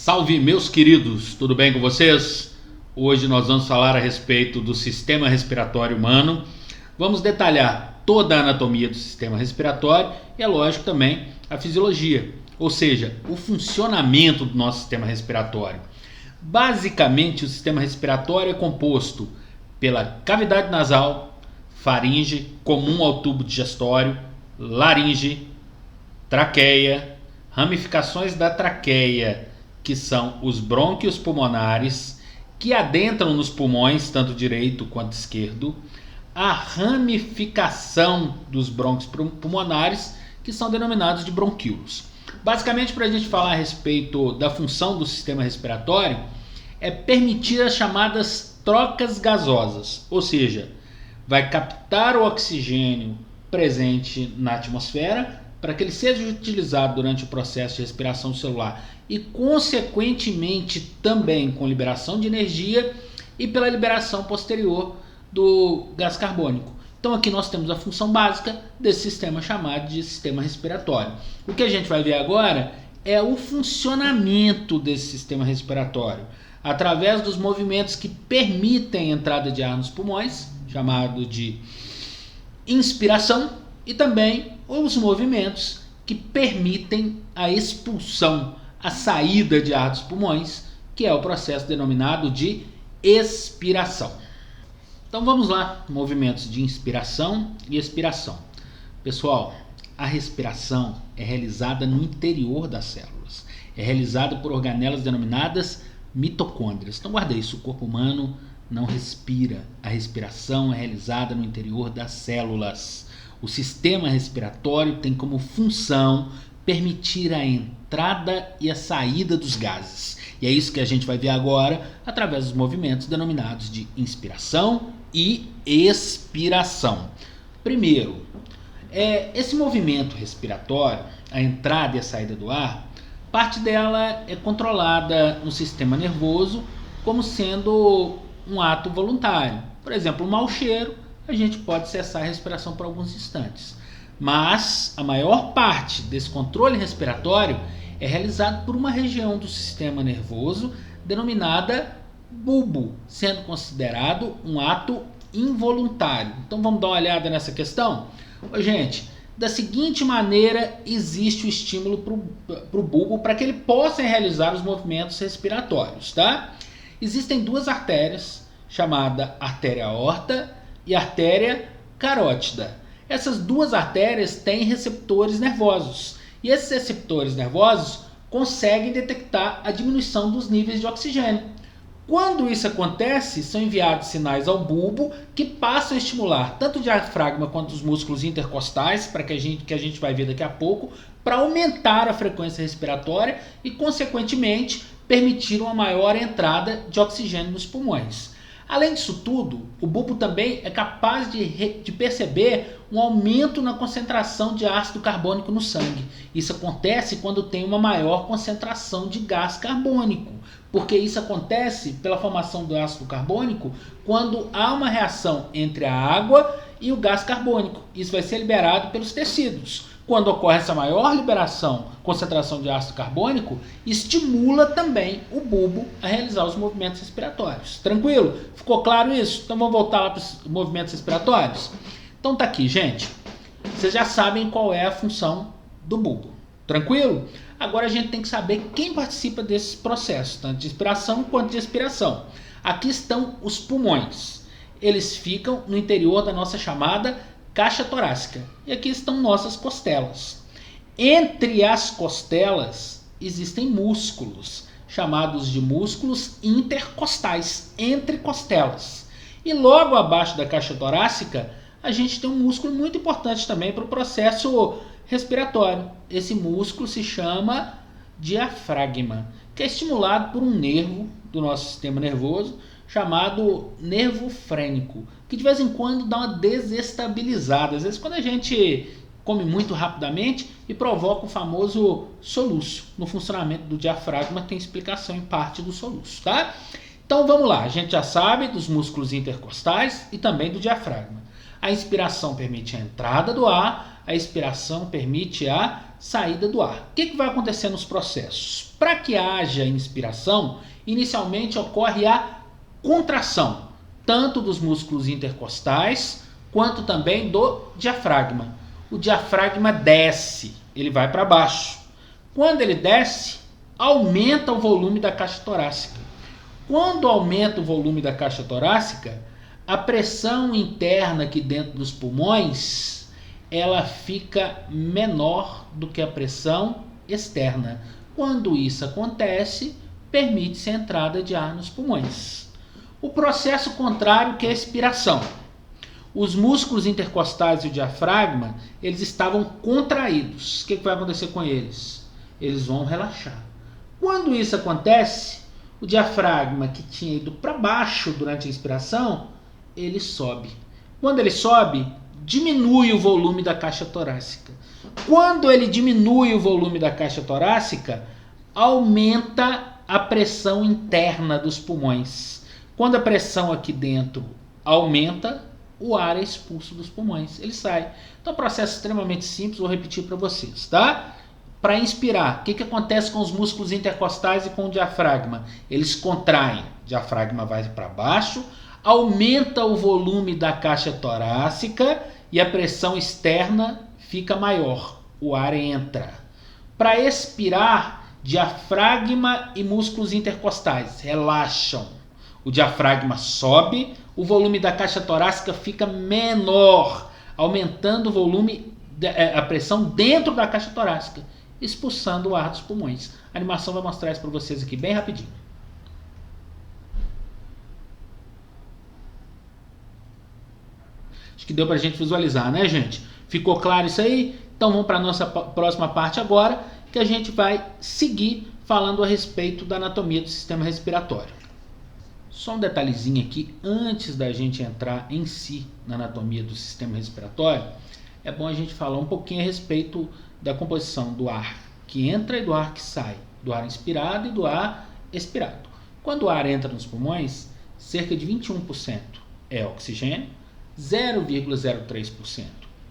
Salve, meus queridos, tudo bem com vocês? Hoje nós vamos falar a respeito do sistema respiratório humano. Vamos detalhar toda a anatomia do sistema respiratório e, é lógico, também a fisiologia, ou seja, o funcionamento do nosso sistema respiratório. Basicamente, o sistema respiratório é composto pela cavidade nasal, faringe, comum ao tubo digestório, laringe, traqueia, ramificações da traqueia, que são os brônquios pulmonares, que adentram nos pulmões, tanto direito quanto esquerdo, a ramificação dos brônquios pulmonares, que são denominados de bronquíolos. Basicamente, para a gente falar a respeito da função do sistema respiratório, é permitir as chamadas trocas gasosas, ou seja, vai captar o oxigênio presente na atmosfera para que ele seja utilizado durante o processo de respiração celular e, consequentemente, também com liberação de energia e pela liberação posterior do gás carbônico. Então aqui nós temos a função básica desse sistema chamado de sistema respiratório. O que a gente vai ver agora é o funcionamento desse sistema respiratório através dos movimentos que permitem a entrada de ar nos pulmões, chamado de inspiração, e também os movimentos que permitem a expulsão, a saída de ar dos pulmões, que é o processo denominado de expiração. Então vamos lá, movimentos de inspiração e expiração. Pessoal, a respiração é realizada no interior das células. É realizada por organelas denominadas mitocôndrias. Então guarda isso, o corpo humano não respira. A respiração é realizada no interior das células. O sistema respiratório tem como função permitir a entrada e a saída dos gases. E é isso que a gente vai ver agora através dos movimentos denominados de inspiração e expiração. Primeiro, esse movimento respiratório, a entrada e a saída do ar, parte dela é controlada no sistema nervoso como sendo um ato voluntário. Por exemplo, um mau cheiro, a gente pode cessar a respiração por alguns instantes. Mas a maior parte desse controle respiratório é realizado por uma região do sistema nervoso denominada bulbo, sendo considerado um ato involuntário. Então vamos dar uma olhada nessa questão? Gente, da seguinte maneira existe o estímulo para o bulbo para que ele possa realizar os movimentos respiratórios, tá? Existem duas artérias, chamada artéria aorta e artéria carótida. Essas duas artérias têm receptores nervosos e esses receptores nervosos conseguem detectar a diminuição dos níveis de oxigênio. Quando isso acontece, são enviados sinais ao bulbo que passam a estimular tanto o diafragma quanto os músculos intercostais, para que a gente vai ver daqui a pouco, para aumentar a frequência respiratória e, consequentemente, permitir uma maior entrada de oxigênio nos pulmões. Além disso tudo, o bulbo também é capaz de perceber um aumento na concentração de ácido carbônico no sangue. Isso acontece quando tem uma maior concentração de gás carbônico, porque isso acontece pela formação do ácido carbônico quando há uma reação entre a água e o gás carbônico. Isso vai ser liberado pelos tecidos. Quando ocorre essa maior concentração de ácido carbônico, estimula também o bulbo a realizar os movimentos respiratórios. Tranquilo? Ficou claro isso? Então vamos voltar lá para os movimentos respiratórios? Então tá aqui, gente. Vocês já sabem qual é a função do bulbo. Tranquilo? Agora a gente tem que saber quem participa desses processos, tanto de inspiração quanto de expiração. Aqui estão os pulmões. Eles ficam no interior da nossa chamada caixa torácica. E aqui estão nossas costelas. Entre as costelas existem músculos, chamados de músculos intercostais, entre costelas. E logo abaixo da caixa torácica, a gente tem um músculo muito importante também para o processo respiratório. Esse músculo se chama diafragma, que é estimulado por um nervo do nosso sistema nervoso, chamado nervo frênico, que de vez em quando dá uma desestabilizada, às vezes quando a gente come muito rapidamente e provoca o famoso soluço. No funcionamento do diafragma tem explicação em parte do soluço, tá? Então vamos lá, a gente já sabe dos músculos intercostais e também do diafragma. A inspiração permite a entrada do ar, a expiração permite a saída do ar. O que vai acontecer nos processos? Para que haja inspiração, inicialmente ocorre a contração, tanto dos músculos intercostais, quanto também do diafragma. O diafragma desce, ele vai para baixo. Quando ele desce, aumenta o volume da caixa torácica. Quando aumenta o volume da caixa torácica, a pressão interna aqui dentro dos pulmões, ela fica menor do que a pressão externa. Quando isso acontece, permite-se a entrada de ar nos pulmões. O processo contrário que é a expiração. Os músculos intercostais e o diafragma, eles estavam contraídos. O que vai acontecer com eles? Eles vão relaxar. Quando isso acontece, o diafragma que tinha ido para baixo durante a inspiração, ele sobe. Quando ele sobe, diminui o volume da caixa torácica. Quando ele diminui o volume da caixa torácica, aumenta a pressão interna dos pulmões. Quando a pressão aqui dentro aumenta, o ar é expulso dos pulmões, ele sai. Então é um processo extremamente simples, vou repetir para vocês, tá? Para inspirar, o que acontece com os músculos intercostais e com o diafragma? Eles contraem, o diafragma vai para baixo, aumenta o volume da caixa torácica e a pressão externa fica maior, o ar entra. Para expirar, diafragma e músculos intercostais relaxam. O diafragma sobe, o volume da caixa torácica fica menor, aumentando o volume, a pressão dentro da caixa torácica, expulsando o ar dos pulmões. A animação vai mostrar isso para vocês aqui bem rapidinho. Acho que deu para a gente visualizar, né, gente? Ficou claro isso aí? Então vamos para a nossa próxima parte agora, que a gente vai seguir falando a respeito da anatomia do sistema respiratório. Só um detalhezinho aqui, antes da gente entrar em si na anatomia do sistema respiratório, é bom a gente falar um pouquinho a respeito da composição do ar que entra e do ar que sai, do ar inspirado e do ar expirado. Quando o ar entra nos pulmões, cerca de 21% é oxigênio, 0,03%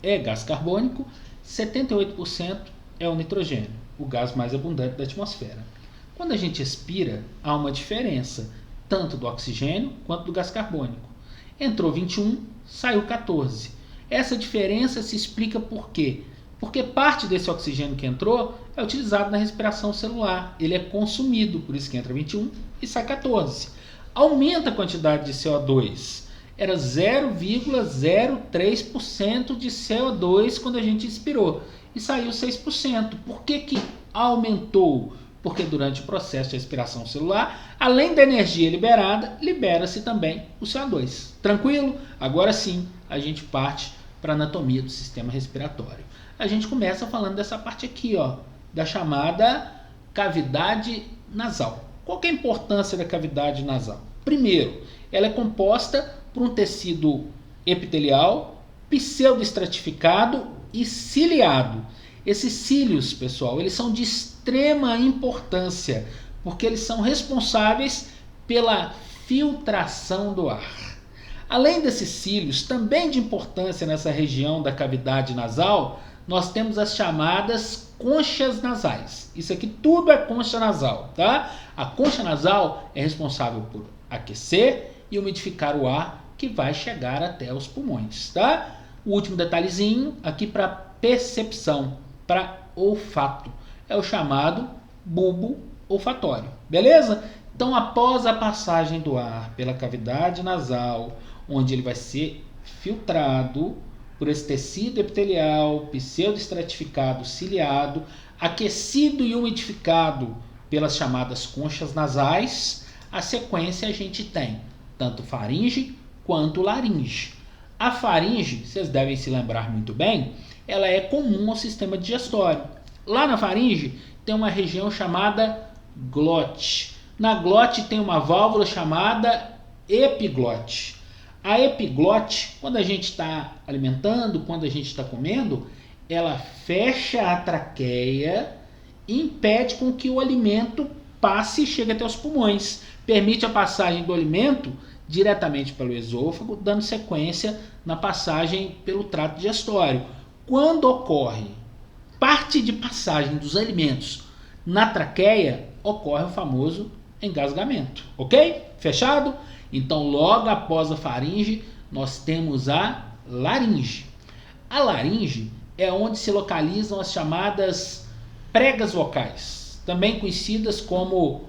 é gás carbônico, 78% é o nitrogênio, o gás mais abundante da atmosfera. Quando a gente expira, há uma diferença, tanto do oxigênio quanto do gás carbônico. Entrou 21, saiu 14. Essa diferença se explica por quê? Porque parte desse oxigênio que entrou é utilizado na respiração celular. Ele é consumido, por isso que entra 21 e sai 14. Aumenta a quantidade de CO2. Era 0,03% de CO2 quando a gente expirou. E saiu 6%. Por que aumentou? Porque durante o processo de respiração celular, além da energia liberada, libera-se também o CO2. Tranquilo? Agora sim, a gente parte para a anatomia do sistema respiratório. A gente começa falando dessa parte aqui, ó, da chamada cavidade nasal. Qual que é a importância da cavidade nasal? Primeiro, ela é composta por um tecido epitelial, pseudoestratificado e ciliado. Esses cílios, pessoal, eles são de extrema importância, porque eles são responsáveis pela filtração do ar. Além desses cílios, também de importância nessa região da cavidade nasal, nós temos as chamadas conchas nasais. Isso aqui tudo é concha nasal, tá? A concha nasal é responsável por aquecer e umidificar o ar que vai chegar até os pulmões, tá? O último detalhezinho aqui para percepção, para olfato, é o chamado bulbo olfatório, beleza? Então, após a passagem do ar pela cavidade nasal, onde ele vai ser filtrado por esse tecido epitelial, pseudoestratificado, ciliado, aquecido e umidificado pelas chamadas conchas nasais, a sequência a gente tem tanto faringe quanto laringe. A faringe, vocês devem se lembrar muito bem, ela é comum ao sistema digestório. Lá na faringe tem uma região chamada glote. Na glote tem uma válvula chamada epiglote. A epiglote, quando a gente está alimentando, quando a gente está comendo, ela fecha a traqueia e impede com que o alimento passe e chegue até os pulmões. Permite a passagem do alimento diretamente pelo esôfago, dando sequência na passagem pelo trato digestório. Quando ocorre parte de passagem dos alimentos na traqueia, ocorre o famoso engasgamento, ok? Fechado? Então, logo após a faringe, nós temos a laringe. A laringe é onde se localizam as chamadas pregas vocais, também conhecidas como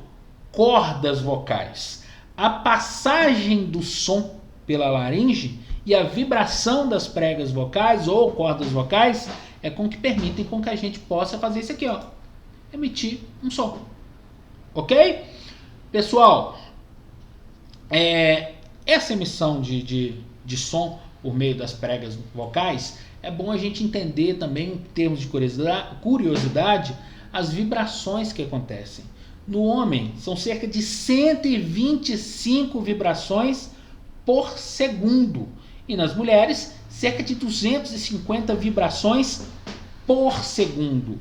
cordas vocais. A passagem do som pela laringe e a vibração das pregas vocais ou cordas vocais é com que permitem com que a gente possa fazer isso aqui, ó, emitir um som. Ok? Pessoal, essa emissão de som por meio das pregas vocais, é bom a gente entender também, em termos de curiosidade, as vibrações que acontecem. No homem, são cerca de 125 vibrações por segundo. E nas mulheres, cerca de 250 vibrações por segundo.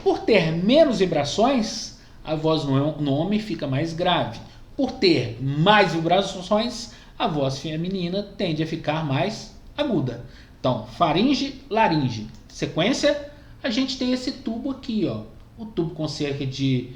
Por ter menos vibrações, a voz no homem fica mais grave. Por ter mais vibrações, a voz feminina tende a ficar mais aguda. Então, faringe, laringe. Sequência, a gente tem esse tubo aqui, ó. O tubo com cerca de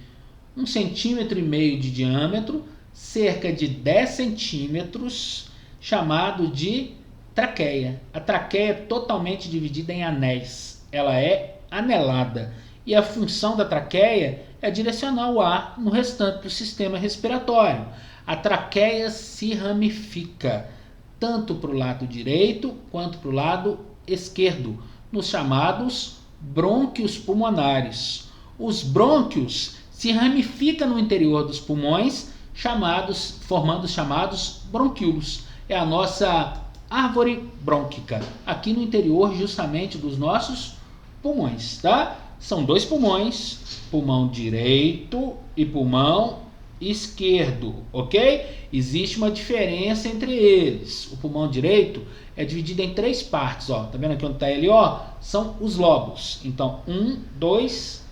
1,5 cm de diâmetro, cerca de 10 centímetros, chamado de traqueia. A traqueia é totalmente dividida em anéis. Ela é anelada. E a função da traqueia é direcionar o ar no restante do sistema respiratório. A traqueia se ramifica tanto para o lado direito quanto para o lado esquerdo, nos chamados brônquios pulmonares. Os brônquios se ramificam no interior dos pulmões, formando os chamados bronquíolos. É a nossa árvore brônquica, aqui no interior justamente dos nossos pulmões, tá? São dois pulmões, pulmão direito e pulmão esquerdo, ok? Existe uma diferença entre eles. O pulmão direito é dividido em 3 partes, ó. Tá vendo aqui onde está ele, ó? São os lobos. Então, 1, 2,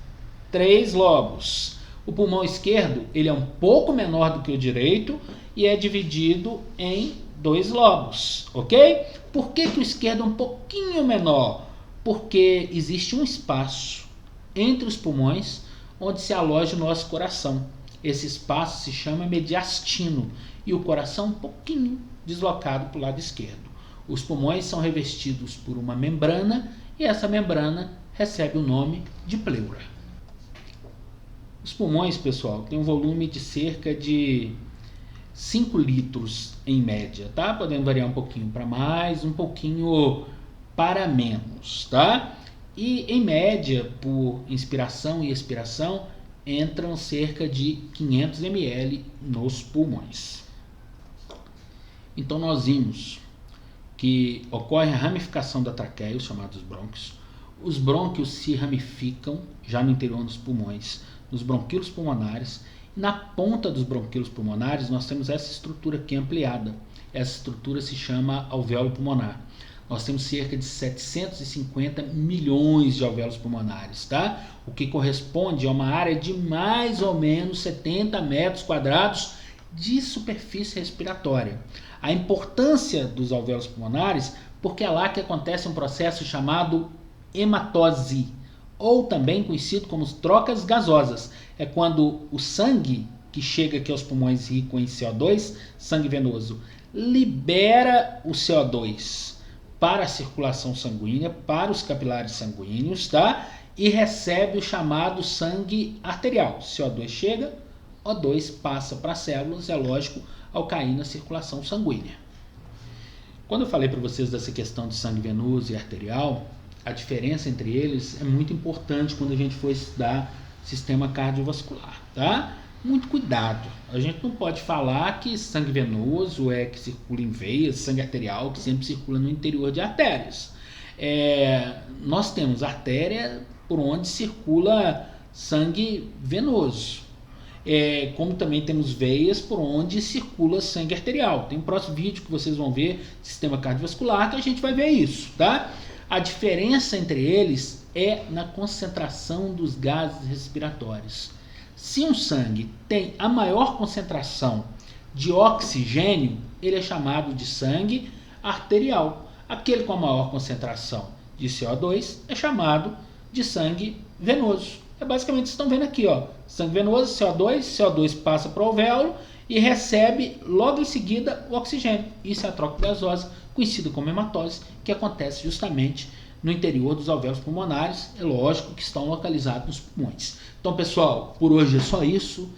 3 lobos. O pulmão esquerdo, ele é um pouco menor do que o direito e é dividido em 2 lobos, ok? Por que o esquerdo é um pouquinho menor? Porque existe um espaço entre os pulmões onde se aloja o nosso coração. Esse espaço se chama mediastino e o coração um pouquinho deslocado para o lado esquerdo. Os pulmões são revestidos por uma membrana e essa membrana recebe o nome de pleura. Os pulmões, pessoal, têm um volume de cerca de 5 litros em média, tá? Podendo variar um pouquinho para mais, um pouquinho para menos, tá? E em média, por inspiração e expiração, entram cerca de 500 ml nos pulmões. Então nós vimos que ocorre a ramificação da traqueia, os chamados brônquios. Os brônquios se ramificam já no interior dos pulmões, nos bronquíolos pulmonares. Na ponta dos bronquíolos pulmonares nós temos essa estrutura aqui ampliada. Essa estrutura se chama alvéolo pulmonar. Nós temos cerca de 750 milhões de alvéolos pulmonares, tá? O que corresponde a uma área de mais ou menos 70 metros quadrados de superfície respiratória. A importância dos alvéolos pulmonares, porque é lá que acontece um processo chamado hematose, ou também conhecido como trocas gasosas. É quando o sangue que chega aqui aos pulmões rico em CO2, sangue venoso, libera o CO2 para a circulação sanguínea, para os capilares sanguíneos, tá? E recebe o chamado sangue arterial. CO2 chega, O2 passa para as células, é lógico, ao cair na circulação sanguínea. Quando eu falei para vocês dessa questão de sangue venoso e arterial, a diferença entre eles é muito importante quando a gente for estudar sistema cardiovascular, tá? Muito cuidado. A gente não pode falar que sangue venoso é que circula em veias, sangue arterial que sempre circula no interior de artérias. Nós temos artéria por onde circula sangue venoso. Como também temos veias por onde circula sangue arterial. Tem um próximo vídeo que vocês vão ver, sistema cardiovascular, que a gente vai ver isso, tá? A diferença entre eles é na concentração dos gases respiratórios. Se um sangue tem a maior concentração de oxigênio, ele é chamado de sangue arterial. Aquele com a maior concentração de CO2 é chamado de sangue venoso. É basicamente o que vocês estão vendo aqui, ó. Sangue venoso, CO2, CO2 passa para o alvéolo e recebe logo em seguida o oxigênio. Isso é a troca gasosa, conhecida como hematose, que acontece justamente no interior dos alvéolos pulmonares, é lógico que estão localizados nos pulmões. Então, pessoal, por hoje é só isso.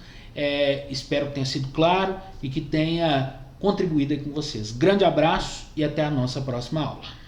Espero que tenha sido claro e que tenha contribuído aí com vocês. Grande abraço e até a nossa próxima aula.